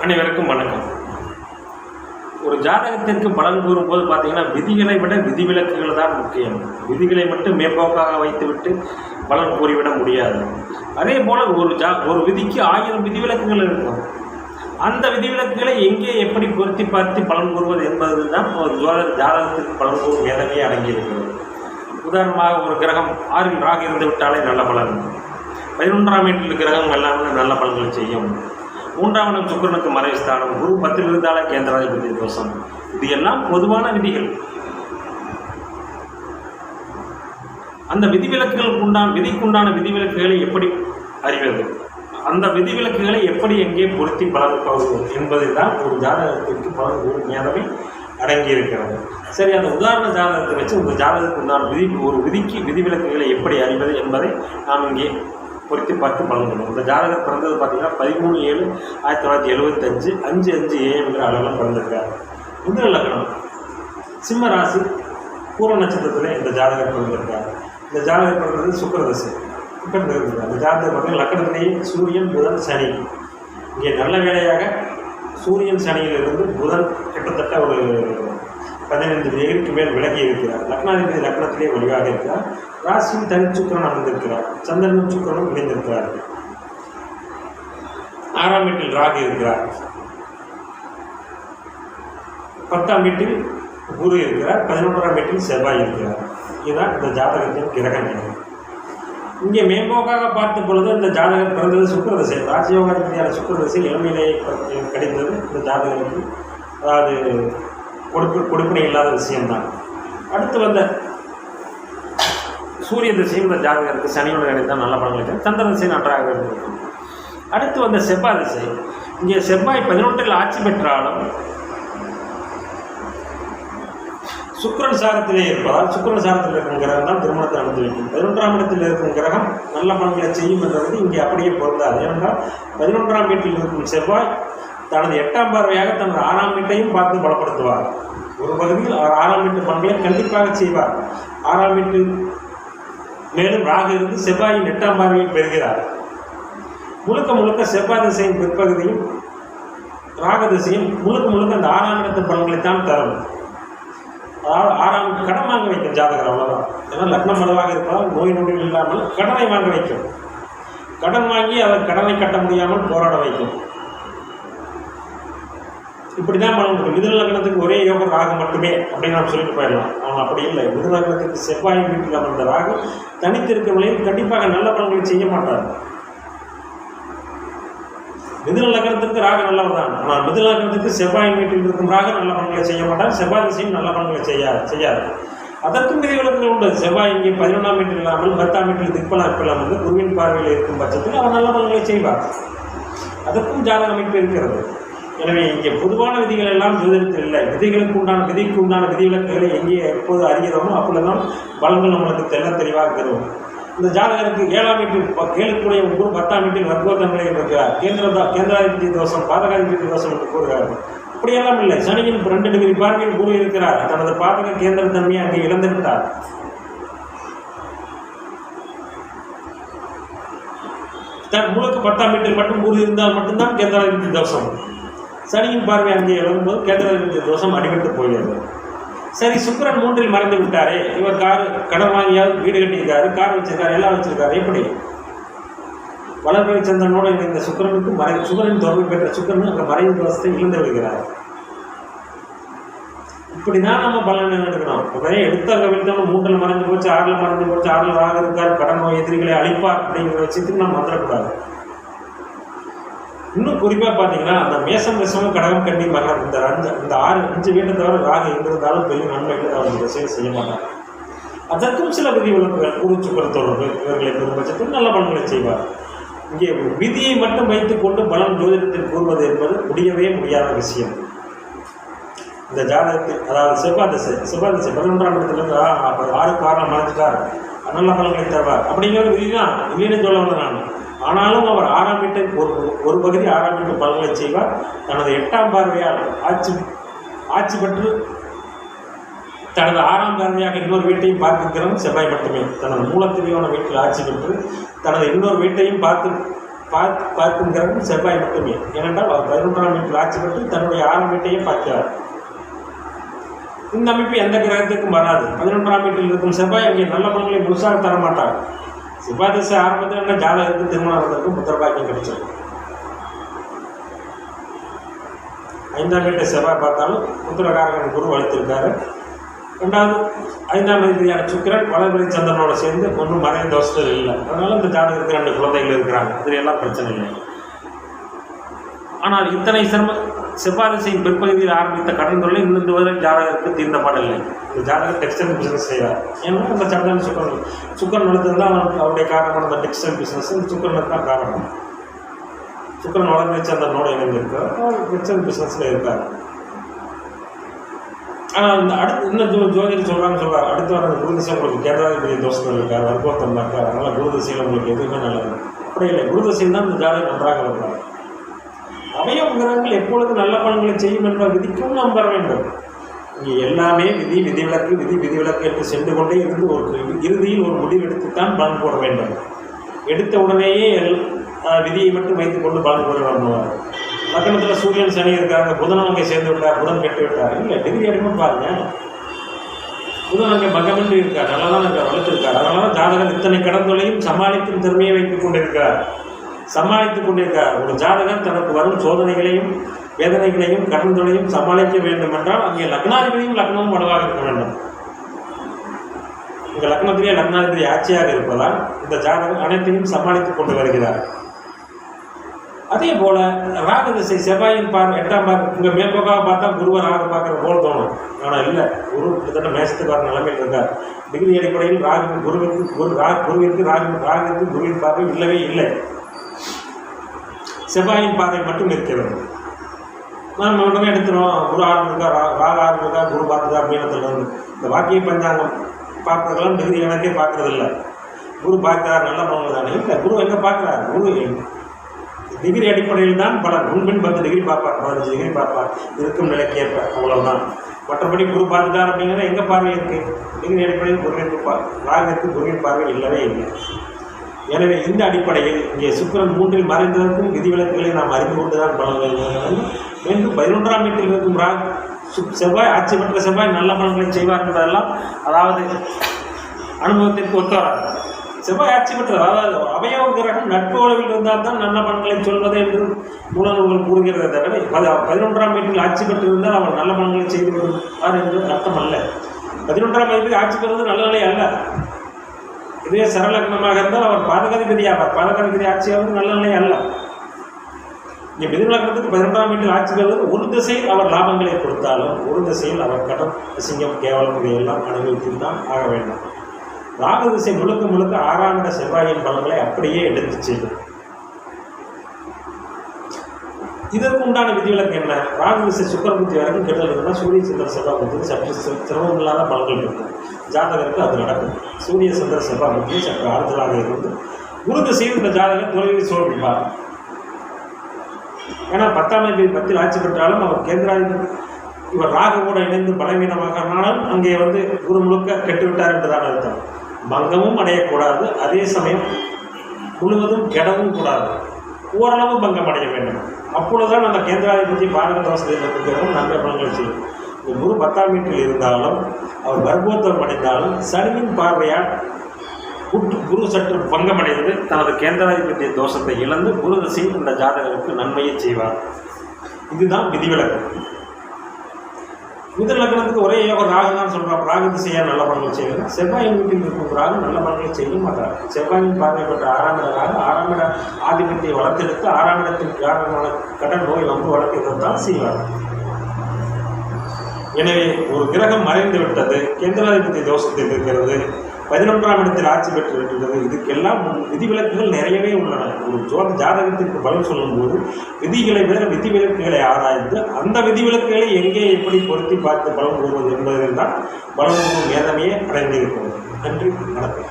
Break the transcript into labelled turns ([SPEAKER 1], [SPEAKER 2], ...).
[SPEAKER 1] அனைவருக்கும் வணக்கம். ஒரு ஜாதகத்திற்கு பலன் கூறும்போது பார்த்தீங்கன்னா விதிகளை விட விதிவிலக்குகள் தான் முக்கியம். விதிகளை மட்டும் மேம்போக்காக வைத்துவிட்டு பலன் கூறிவிட முடியாது. அதே போல் ஒரு விதிக்கு 1000 விதிவிலக்குகள் இருக்கும். அந்த விதிவிலக்குகளை எங்கே எப்படி பொருத்தி பார்த்து பலன் கூறுவது என்பது தான் ஒரு ஜாதகத்திற்கு பலன் கூறும் வேதமே அடங்கியிருக்கிறது. உதாரணமாக ஒரு கிரகம் 6இல் ராகு இருந்து விட்டாலே நல்ல பலன், 11ஆம் வீட்டில் கிரகம் எல்லாமே நல்ல பலன்களை செய்யும். 3ஆம் இடம் சுக்கிரனுக்கு மறைஸ்தானம், குரு 10இல் இருந்தாலே கேந்திராதிபதி தோஷம். இது எல்லாம் பொதுவான விதிகள். அந்த விதிக்குண்டான விதிவிலக்குகளை எப்படி அறிவது, அந்த விதிவிலக்குகளை எப்படி எங்கே பொருத்தி பலன் கூறுவது என்பதில் தான் ஒரு ஜாதகத்திற்கு பலன் கூறும் மேதமை அடங்கியிருக்கிறது. சரி, அந்த உதாரண ஜாதகத்தை வச்சு உங்கள் ஜாதகத்துக்கு உண்டான ஒரு விதிக்கு விதிவிலக்குகளை எப்படி அறிவது என்பதை நாம் இங்கே பொருத்தி பார்த்து பலன்கணும். இந்த ஜாதகம் பிறந்தது பார்த்தீங்கன்னா 13/7/1975 5:5 AM அளவில் பிறந்திருக்கார். முதல் லக்னம் சிம்ம ராசி, பூர்வ நட்சத்திரத்தில் இந்த ஜாதகம் பிறந்திருக்கார். இந்த ஜாதகம் பிறந்தது சுக்கிரதசை பிறந்திருக்கிறார். இந்த ஜாதகம் பார்த்தீங்கன்னா லக்னத்திலேயே சூரியன் புதன் சனி. இங்கே நல்ல வேளையாக சூரியன் சனியிலிருந்து புதன் கிட்டத்தட்ட ஒரு 15 டிகிரிக்கு மேல் விலகி இருக்கிறார். லக்னாதிபதி லக்னத்திலே வழியாக இருக்கிறார். ராசியில் தனிச்சுக்கரன் அமர்ந்திருக்கிறார். சந்திரனும் சுக்கிரனும் இணைந்திருக்கிறார். 6ஆம் வீட்டில் ராகு இருக்கிறார். 10ஆம் வீட்டில் குரு இருக்கிறார். 11ஆம் வீட்டில் செவ்வாய் இருக்கிறார். இதுதான் இந்த ஜாதகத்தின் கிரகங்கள். இங்கே மேம்போக்காக பார்த்த பொழுது இந்த ஜாதகம் பிறந்தது சுக்கிரதசை. ராஜயோகாதிபதியான சுக்கிரதசை இளமையிலேயே கிடைத்தது இந்த ஜாதகத்துக்கு. அதாவது கொடுப்பினை இல்லாத விஷயம்தான். அடுத்து வந்த சூரிய திசையும் இந்த ஜாதகத்துக்கு சனியோட கிடைத்தால் நல்ல பலன்கள். சந்திர திசை நன்றாக இருக்கும். அடுத்து வந்த செவ்வாய் திசை. இங்கே செவ்வாய் 11இல் ஆட்சி பெற்றாலும் சுக்கிரன் சாரத்திலே இருப்பதால் சுக்கிரன் சாரத்தில் இருக்கும் கிரகம் தான் திருமணத்தை நடந்து வைக்கும். 11ஆம் இடத்தில் இருக்கும் கிரகம் நல்ல பலன்களை செய்யும் என்பது இங்கே அப்படியே பொருந்தாது. ஏனென்றால் 11ஆம் வீட்டில் இருக்கும் செவ்வாய் தனது 8ஆம் பார்வையாக தனது 6ஆம் வீட்டையும் பார்த்து பலப்படுத்துவார். ஒரு பகுதியில் 6ஆம் வீட்டு பலன்களை கண்டிப்பாக செய்வார். 6ஆம் வீட்டு மேலும் ராகு இருந்து செவ்வாயின் 8ஆம் பார்வையை பெறுகிறார். முழுக்க செவ்வாய் திசையின் பிற்பகுதியும் ராகு திசையும் முழுக்க அந்த 6ஆம் இடத்து பலன்களைத்தான் தரும். அதாவது 6ஆம் கடன் வாங்க வைக்கும் ஜாதகர், அவ்வளோதான். ஏன்னா லக்னம் வலுவாக இருப்பதால் நோய் நொடிகள் இல்லாமல் கடனை வாங்க வைக்கும். கடன் வாங்கி அவர் கடனை கட்ட முடியாமல் போராட வைக்கும். இப்படி தான் பலன். மிதுன லக்னத்துக்கு ஒரே யோகம் ராகு மட்டுமே அப்படின்னு நாம் சொல்லிட்டு போயிடலாம். அவன் அப்படி இல்லை. மிதுன லக்னத்துக்கு செவ்வாய் வீட்டில் அமர்ந்த ராகு தனித்திருக்கும் நிலையில் கண்டிப்பாக நல்ல பலன்களை செய்ய மாட்டார். மிதுன லக்னத்திற்கு ராகு நல்லவர் தான். ஆனால் மிதுன லக்னத்துக்கு செவ்வாய் வீட்டில் இருக்கும் ராகு நல்ல பலன்களை செய்ய மாட்டார். செவ்வாய் திசையும் நல்ல பலன்களை செய்யாது. அதற்கும் விதிவிலக்குகள் உண்டு. செவ்வாய் இங்கே 11ஆம் வீட்டில் இல்லாமல் 10ஆம் வீட்டில் திக்பலம் வந்து குருவின் பார்வையில் இருக்கும் பட்சத்தில் அவர் நல்ல பலன்களை செய்வார். அதற்கும் ஜாதக அமைப்பு இருக்கிறது. எனவே இங்கே பொதுவான விதிகள் எல்லாம் ஜோதிடத்தில் இல்லை. விதிக்கு உண்டான விதிவிலக்குகளை எங்கே எப்போது அறிகிறோமோ அப்போதெல்லாம் பலன்கள் நம்மளுக்கு தெளிவாக தருவோம். இந்த ஜாதகருக்கு 7ஆம் வீட்டில் கேளுக்கூடிய குரு 10ஆம் வீட்டில் வர்க்கோத்தங்களை இருக்கிறார். கேந்திராதிபதி தோஷம், பாதகாதிபதி தோஷம் என்று கூறுகிறார்கள். அப்படியெல்லாம் இல்லை. சனியின் 2 டிகிரி பார்வையில் குரு இருக்கிறார். தனது பாதக கேந்திர தன்மையை அங்கே இழந்திருக்கிறார். முழுக்க 10ஆம் வீட்டில் மட்டும் குரு இருந்தால் மட்டும்தான் கேந்திராதிபதி தோஷம். சனியின் பார்வை அங்கே எழுதும்போது கேந்திராதிபதி தோஷம் அடிபட்டு போகிறது. சரி, சுக்கிரன் 3இல் மறைந்து விட்டாரே, இவர் கடன் வாங்கியாவது வீடு கட்டியிருக்காரு, கார் வச்சிருக்காரு, எல்லாம் வச்சிருக்காரு. எப்படி வளர்பிறை சந்திரனோடு இந்த சுக்கிரனுக்கு சுக்கிரன் தொடர்பு பெற்ற சுக்கிரன் அங்கே மறைவு தோஷத்தை இழந்து விடுகிறார். இப்படிதான் நம்ம பலன் எடுக்கணும். ஒரே எடுத்தாங்க விழுத்தவங்க 3இல் மறைஞ்சு போச்சு, 6இல் மறைஞ்சு போச்சு, 6இல் ராகு இருக்கார், கடன் நோய் எதிரிகளை அழிப்பார் அப்படிங்கிற விஷயத்துக்கு நம்ம வந்துடக்கூடாது. இன்னும் குறிப்பாக பார்த்தீங்கன்னா அந்த மேசம் கடகம் கண்ணி மகன் இந்த 5 வீட்டை தவிர ராகு எங்கிருந்தாலும் பெரிய நன்மைகள் அவர் விஷயம் செய்ய மாட்டார். அதற்கும் சில விதி விலக்குகள் குருச்சுக்கர் தொடர்பு இவர்களை பெரும் பட்சத்தில் நல்ல பலன்களை செய்வார். இங்கே விதியை மட்டும் வைத்துக் கொண்டு பலன் ஜோதிடத்தில் கூறுவது என்பது முடியவே முடியாத விஷயம். இந்த ஜாதகத்தில் அதாவது செவ்வாய் திசை 11ஆம் இடத்துலேருந்து 6 காரணம் மறைஞ்சிட்டார், நல்ல பலன்களை தருவார் அப்படிங்கிற விதி தான் இல்லைன்னு சொல்ல நான். ஆனாலும் அவர் 6ஆம் வீட்டை ஒரு பகுதி 6ஆம் வீட்டு பலன்களை செய்வார். தனது 8ஆம் பார்வையால் ஆட்சி பெற்று தனது 6ஆம் பார்வையாக இன்னொரு வீட்டையும் பார்க்கிறவன் செவ்வாய் மட்டுமே. தனது மூலத்திரியான வீட்டில் ஆட்சி பெற்று தனது இன்னொரு வீட்டையும் பார்க்கும் கிரகம் செவ்வாய் மட்டுமே. ஏனென்றால் அவர் 11ஆம் வீட்டில் ஆட்சி பெற்று தன்னுடைய 6ஆம் வீட்டையே பார்க்கிறார். இந்த அமைப்பு எந்த கிரகத்துக்கும் வராது. 11ஆம் வீட்டில் இருக்கும் செவ்வாய் அங்கே நல்ல பலன்களை முழுசாக தரமாட்டார். செவ்வாய் திசை ஆரம்பத்தில் ஜாதகத்துக்கு திருமணம் நடந்திருக்கும், புத்திரபாக்கியம் கிடைச்சது. 5ஆம் வீட்டை செவ்வாய் பார்த்தாலும் புத்திரகாரகன் குரு வளர்த்திருக்காரு. 2வது 5ஆம் அதிபதியான சுக்கிரன் வளர்பிறை சந்திரனோட சேர்ந்து ஒன்றும் மறைய தோஷங்கள் இல்லை. அதனால இந்த ஜாதகத்துக்கு 2 குழந்தைகள் இருக்கிறாங்க. இதில் எல்லாம் பிரச்சனை இல்லை. ஆனால் இத்தனை செவ்வாய் திசையின் பிற்பகுதியில் ஆரம்பித்த கடன் தொழிலை இன்னும் வரை ஜாதகத்துக்கு தீர்ந்த பாடவில்லை. இந்த ஜாதகம் டெக்ஸ்டைல் பிஸ்னஸ் செய்வார். ஏன்னா அந்த சந்திரன் சுக்கரன் வளர்த்துதான் அவருடைய காரணமான அந்த டெக்ஸ்டைல் பிஸ்னஸ் சுக்கரனுக்கு தான் காரணம். சுக்கரன் வளர்பிறை சந்திரனோட இணைந்திருக்கார். அவர் டெக்ஸ்டைல் பிஸ்னஸில் இருக்கார். ஆனால் இந்த அடுத்து இன்னும் ஜோதிடர் சொல்கிறார் அடுத்து வர அந்த குரு திசை உங்களுக்கு கேந்திராதிபதி தோஷத்தில் இருக்கார், வர்க்கோத்தம் இருக்கார். அதனால் குரு திசையில் உங்களுக்கு எதுவுமே நல்லது. அப்படி இல்லை, குரு திசையில் தான் இந்த ஜாதகம் நன்றாக வருவார். அவயவ கிரகங்கள் எப்பொழுது நல்ல பலன்களை செய்யும் என்ற விதிக்கும் நாம் பெற வேண்டும். இங்கே எல்லாமே விதிவிலக்கு என்று சென்று கொண்டே இருந்து இறுதியில் ஒரு முடிவெடுத்துத்தான் பலன் போட வேண்டும். எடுத்த உடனேயே விதியை மட்டும் வைத்துக் கொண்டு பலன் போட பண்ணுவார். லக்னத்தில் சூரியன் சனி இருக்காங்க, புதன் அங்கே சேர்ந்து விட்டார், புதன் கெட்டு விட்டார். இல்லை, டிகிரி அடிக்கும் பாருங்க, புதன் அங்கே மகமின்றி இருக்கார், நல்லா தான் அங்கே வளர்த்துருக்கார். அதனால தான் ஜாதகர் இத்தனை கடந்தொலையும் சமாளிக்கும் திறமையை வைத்துக் கொண்டிருக்கிறார். ஒரு ஜாதகர் தனக்கு வரும் சோதனைகளையும் வேதனைகளையும் கடந்தொலையும் சமாளிக்க வேண்டும் என்றால் அங்கே லக்னாதிபதியும் லக்னமும் வலுவாக இருக்க வேண்டும். இங்கே லக்னத்திலேயே லக்னாதிபதி ஆட்சியாக இருப்பதால் இந்த ஜாதகர் அனைத்தையும் சமாளித்துக் கொண்டு வருகிறார். அதே போல ராகு திசை செவ்வாயின் 8ஆம் இங்கே மேற்போக்காக பார்த்தா குருவை ராகு பார்க்குற போல் தோணும். ஆனால் இல்லை, குரு கிட்டத்தட்ட மேசத்துக்கார நிலைமையில் இருக்கார். டிகிரி அடிப்படையில் குருவிற்கு குருவின் பார்வை இல்லவே இல்லை. செவ்வாயின் பார்வை மட்டும் இருக்கிறது. நாம் உடனே எடுத்துகிறோம் குரு ஆரம்பிக்கா ராகு ஆரம்பிக்கா குரு பார்த்துதா அப்படின்னு இந்த வாக்கிய பஞ்சாங்கம் பார்க்குறதெல்லாம் டிகிரி எனக்கே பார்க்குறதில்ல. குரு பார்க்குறாரு நல்ல பலன் தானே. இல்லை, குரு எங்கே பார்க்குறாரு? குரு டிகிரி அடிப்படையில் தான் பலன். முன்பின் 10 டிகிரி பார்ப்பார், 15 டிகிரி பார்ப்பார், இருக்கும் நிலைக்கு ஏற்ப, அவ்வளவுதான். மற்றபடி குரு பார்த்துட்டார் அப்படிங்கிறத எங்கே பார்வை இருக்குது? டிகிரி அடிப்படையில் குருவிற்கு ராகுவிற்கு குருவின் பார்வை இல்லவே இல்லை. எனவே இந்த அடிப்படையில் இங்கே சுக்கிரன் 3இல் மறைந்ததற்கும் விதிவிலக்குகளை நாம் அறிந்து கொண்டு தான் பலன்கள். மீண்டும் 11ஆம் வீட்டில் இருக்கும் செவ்வாய் ஆட்சி பெற்ற செவ்வாய் நல்ல பலன்களை செய்வார் என்பதெல்லாம் அதாவது அனுபவத்திற்கு ஒத்து வராது. செவ்வாய் ஆட்சி பெற்றது, அதாவது அவயவ கிரகம் நட்பு உறவில் இருந்தால் தான் நல்ல பலன்களை சொல்வது என்று மூலநூல்கள் கூறுகிறத தவிர 11ஆம் வீட்டில் ஆட்சி பெற்றிருந்தால் அவர் நல்ல பலன்களை செய்து வருவார் என்று அர்த்தம் அல்ல. 11ஆம் வீட்டில் ஆட்சி பெறுவது நல்ல நிலை அல்ல. இதுவே சரலக்னமாக இருந்தால் அவர் பாதகாதிபதி ஆவார். பாதகாதிபதி ஆட்சியாவது நல்ல நிலை அல்ல. இங்கே மிதுனலக்னத்துக்கு 11ஆம் வீட்டில் ஆட்சி பெறுவது ஒரு திசையில் அவர் லாபங்களை கொடுத்தாலும் ஒரு திசையில் அவர் கடன் அசிங்கம் கேவலம் இதையெல்லாம் அனுபவித்து தான் ஆக வேண்டும். ராகு திசை முழுக்க 6ஆம் இட செவ்வாயின் பலன்களை அப்படியே எடுத்து செய்யும். இதற்கு உண்டான விதிவிலக்கு என்ன? ராகு திசை சுக்கிர புத்தி வரைக்கும் கெட்டல் இருந்தால் சூரிய சந்திர செவ்வாய் புத்திக்கு சற்று சிரமம் இல்லாத பலன்கள் இருக்கும். ஜாதகருக்கு அது நடக்கும். சூரிய சந்திர செவ்வாய் புத்தி சற்று ஆறுதலாக இருந்து குரு திசையில் இந்த ஜாதகர் தொலைவில் சோழ்விப்பார். ஏன்னா 10ஆம் தேதி 10இல் ஆட்சி பெற்றாலும் அவர் கேந்திராதிபதி இவர் ராகுவோடு இணைந்து பலவீனமாக ஆனாலும் அங்கே குரு முழுக்க கெட்டுவிட்டார் என்றுதான் அர்த்தம். பங்கமும் அடையக்கூடாது, அதே சமயம் முழுவதும் கெடவும் கூடாது, ஓரளவு பங்கம் அடைய வேண்டும். அப்பொழுதுதான் அந்த கேந்திராதிபதி பாரத தோஷத்தில் நன்மை பலன்களை செய்யும். இந்த குரு 10ஆம் வீட்டில் இருந்தாலும் அவர் வர்க்கோத்தம் அடைந்தாலும் சனியின் பார்வையால் குரு சற்று பங்கமடைந்து தனது கேந்திராதிபத்திய தோஷத்தை இழந்து குரு திசையில் இந்த ஜாதகருக்கு நன்மையை செய்வார். இதுதான் விதிவிலக்கு. மிதுன லக்னத்துக்கு ஒரே யோகம் ராகு தான் சொல்கிறார். ராகு திசையாக நல்ல பலன்கள் செய்யணும். செவ்வாயின் வீட்டில் இருக்கும் ராகு நல்ல பலன்களை செய்ய மாட்டார். செவ்வாயின் பார்வைப்பட்ட 6ஆம் இட ராகு 6ஆம் இட ஆதிபத்தியை வளர்த்தெடுத்து 6ஆம் இடத்தின் காரணமான கடன் நோய் வளர்க்கிறதான் செய்வார். எனவே ஒரு கிரகம் மறைந்து விட்டது, கேந்திராதிபதி தோஷத்தில் இருக்கிறது, 11ஆம் இடத்தில் ஆட்சி பெற்று இருக்கிறது. இதுக்கெல்லாம் விதிவிலக்குகள் நிறையவே உள்ளன. ஒரு ஜாதகத்திற்கு பலன் சொல்லும்போது விதிகளை விட விதிவிலக்குகளை ஆராய்ந்து அந்த விதிவிலக்குகளை எங்கே எப்படி பொருத்தி பார்த்து பலன் கூறுவது என்பதில் தான் பலன் மேதமையே அடைந்திருக்கிறது. நன்றி, வணக்கம்.